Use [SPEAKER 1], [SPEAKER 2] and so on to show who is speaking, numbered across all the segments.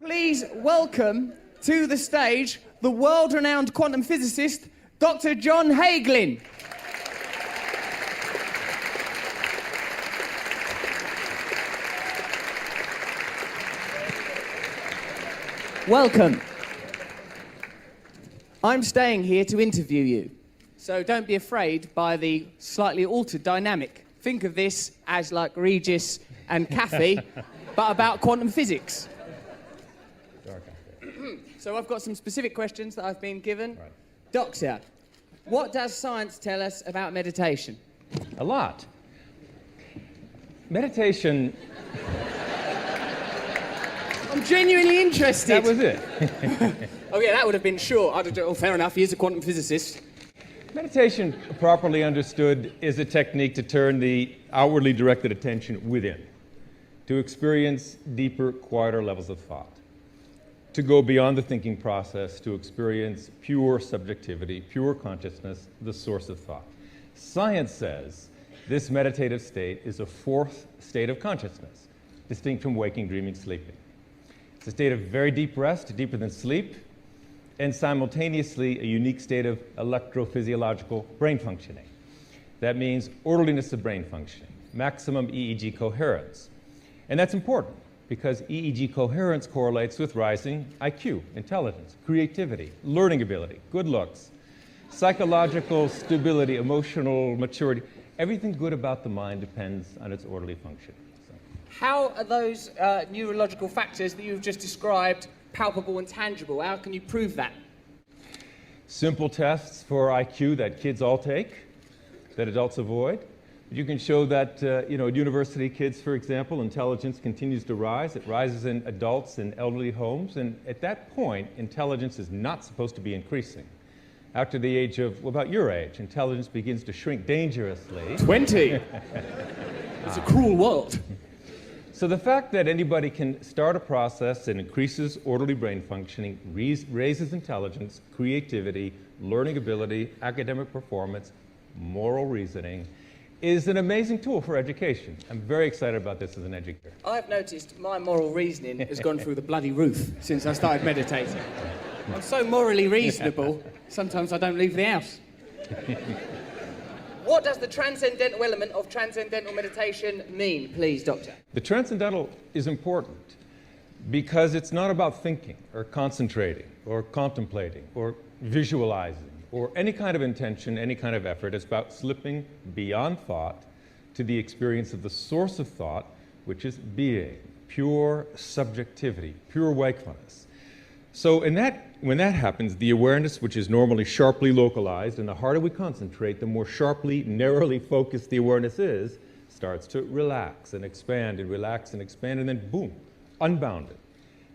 [SPEAKER 1] Please welcome to the stage the world-renowned quantum physicist, Dr. John Hagelin. Welcome. I'm staying here to interview you, so don't be afraid by the slightly altered dynamic. Think of this as like Regis and Kathy, but about quantum physics. So I've got some specific questions that I've been given.
[SPEAKER 2] Right.
[SPEAKER 1] Doctor, what does science tell us about meditation?
[SPEAKER 2] A lot. Meditation...
[SPEAKER 1] I'm genuinely interested.
[SPEAKER 2] That was it.
[SPEAKER 1] Oh yeah, that would have been short. I'd have done, oh, fair enough, he is a quantum physicist.
[SPEAKER 2] Meditation, properly understood, is a technique to turn the outwardly directed attention within, to experience deeper, quieter levels of thought, to go beyond the thinking process, to experience pure subjectivity, pure consciousness, the source of thought. Science says this meditative state is a fourth state of consciousness, distinct from waking, dreaming, sleeping. It's a state of very deep rest, deeper than sleep, and simultaneously a unique state of electrophysiological brain functioning. That means orderliness of brain functioning, maximum EEG coherence. And that's important because EEG coherence correlates with rising IQ, intelligence, creativity, learning ability, good looks, psychological stability, emotional maturity. Everything good about the mind depends on its orderly function.
[SPEAKER 1] How are those neurological factors that you've just described palpable and tangible? How can you prove that?
[SPEAKER 2] Simple tests for IQ that kids all take, that adults avoid. You can show that, university kids, for example, intelligence continues to rise. It rises in adults in elderly homes, and at that point, intelligence is not supposed to be increasing. After the age of, well, about your age, intelligence begins to shrink dangerously.
[SPEAKER 1] 20! It's a cruel world.
[SPEAKER 2] So the fact that anybody can start a process that increases orderly brain functioning, raises intelligence, creativity, learning ability, academic performance, moral reasoning, is an amazing tool for education. I'm very excited about this as an educator.
[SPEAKER 1] I've noticed my moral reasoning has gone through the bloody roof since I started meditating. I'm so morally reasonable, sometimes I don't leave the house. What does the transcendental element of transcendental meditation mean, please, Doctor?
[SPEAKER 2] The transcendental is important because it's not about thinking or concentrating or contemplating or visualizing or any kind of intention, any kind of effort. It's about slipping beyond thought to the experience of the source of thought, which is being, pure subjectivity, pure wakefulness. So when that happens, the awareness, which is normally sharply localized, and the harder we concentrate, the more sharply, narrowly focused the awareness is, starts to relax and expand and relax and expand, and then boom, unbounded.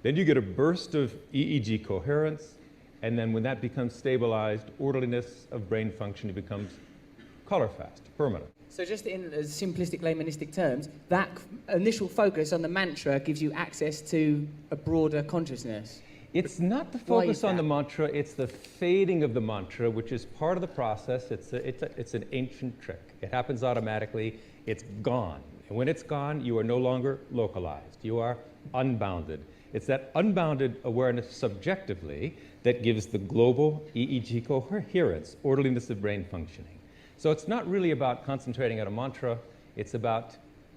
[SPEAKER 2] Then you get a burst of EEG coherence, and then when that becomes stabilized, orderliness of brain function, it becomes color fast, permanent.
[SPEAKER 1] So just in simplistic laymanistic terms, that initial focus on the mantra gives you access to a broader consciousness.
[SPEAKER 2] It's not the focus on the mantra, it's the fading of the mantra, which is part of the process. It's an ancient trick. It happens automatically, it's gone. And when it's gone, you are no longer localized. You are unbounded. It's that unbounded awareness subjectively that gives the global EEG coherence, orderliness of brain functioning. So it's not really about concentrating on a mantra, it's about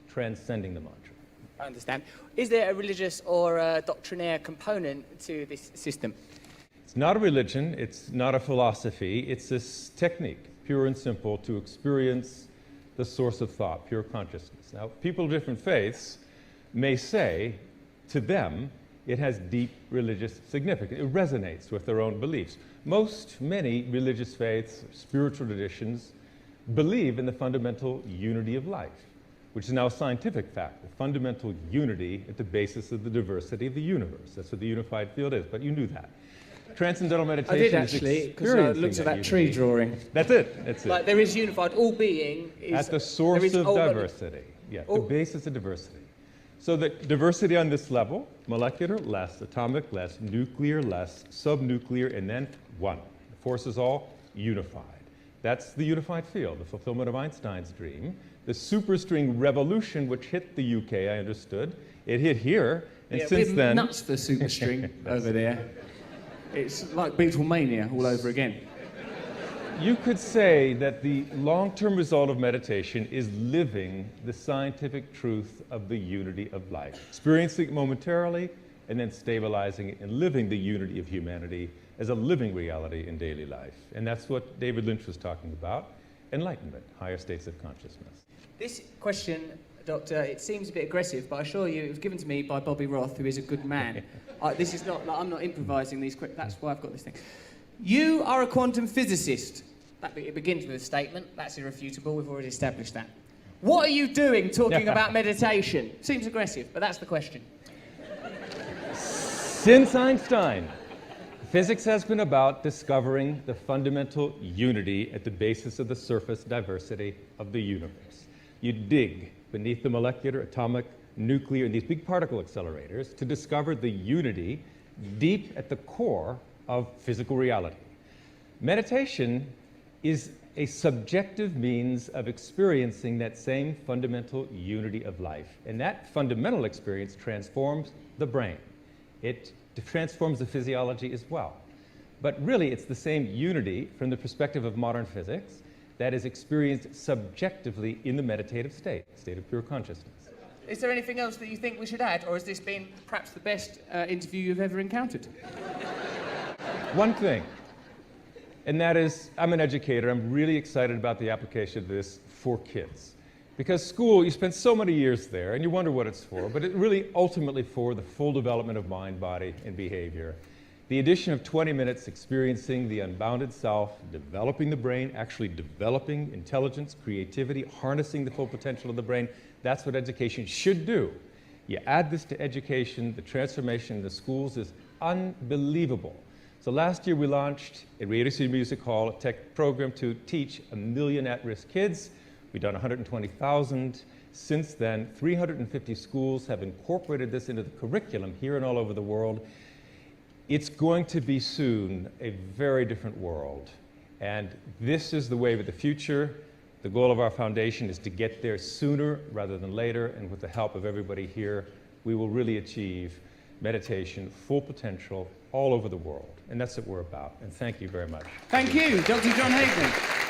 [SPEAKER 2] transcending the mantra.
[SPEAKER 1] I understand. Is there a religious or a doctrinaire component to this system?
[SPEAKER 2] It's not a religion, it's not a philosophy, it's this technique, pure and simple, to experience the source of thought, pure consciousness. Now, people of different faiths may say, to them, it has deep religious significance. It resonates with their own beliefs. Many religious faiths, spiritual traditions, believe in the fundamental unity of life, which is now a scientific fact, the fundamental unity at the basis of the diversity of the universe. That's what the unified field is, but you knew that. Transcendental meditation
[SPEAKER 1] I did actually, because I looked at that tree drawing.
[SPEAKER 2] That's it, that's it.
[SPEAKER 1] Like there is unified, all being is...
[SPEAKER 2] At the source of diversity, yeah, the basis of diversity. So the diversity on this level, molecular, less atomic, less nuclear, less subnuclear, and then one. The force is all unified. That's the unified field, the fulfillment of Einstein's dream. The superstring revolution, which hit the UK, I understood. It hit here, and
[SPEAKER 1] Yeah,
[SPEAKER 2] since
[SPEAKER 1] we're
[SPEAKER 2] then...
[SPEAKER 1] nuts for superstring over there. It's like Beatlemania all over again.
[SPEAKER 2] You could say that the long-term result of meditation is living the scientific truth of the unity of life, experiencing it momentarily, and then stabilizing it and living the unity of humanity as a living reality in daily life. And that's what David Lynch was talking about, enlightenment, higher states of consciousness.
[SPEAKER 1] This question, Doctor, it seems a bit aggressive, but I assure you it was given to me by Bobby Roth, who is a good man. This is not, like, I'm not improvising these questions, that's why I've got this thing. You are a quantum physicist. It begins with a statement, that's irrefutable, we've already established that. What are you doing talking about meditation? Seems aggressive, but that's the question.
[SPEAKER 2] Since Einstein, physics has been about discovering the fundamental unity at the basis of the surface diversity of the universe. You dig beneath the molecular, atomic, nuclear, and these big particle accelerators to discover the unity deep at the core of physical reality. Meditation is a subjective means of experiencing that same fundamental unity of life. And that fundamental experience transforms the brain. It transforms the physiology as well. But really, it's the same unity from the perspective of modern physics that is experienced subjectively in the meditative state of pure consciousness.
[SPEAKER 1] Is there anything else that you think we should add, or has this been perhaps the best interview you've ever encountered?
[SPEAKER 2] One thing, and that is, I'm an educator. I'm really excited about the application of this for kids. Because school, you spend so many years there, and you wonder what it's for, but it's really ultimately for the full development of mind, body, and behavior. The addition of 20 minutes experiencing the unbounded self, developing the brain, actually developing intelligence, creativity, harnessing the full potential of the brain, that's what education should do. You add this to education, the transformation in the schools is unbelievable. So last year we launched at Radio City Music Hall a tech program to teach 1 million at-risk kids. We've done 120,000. Since then, 350 schools have incorporated this into the curriculum here and all over the world. It's going to be soon a very different world. And this is the wave of the future. The goal of our foundation is to get there sooner rather than later. And with the help of everybody here, we will really achieve meditation, full potential all over the world. And that's what we're about. And thank you very much.
[SPEAKER 1] Thank you, Dr. John Hagelin.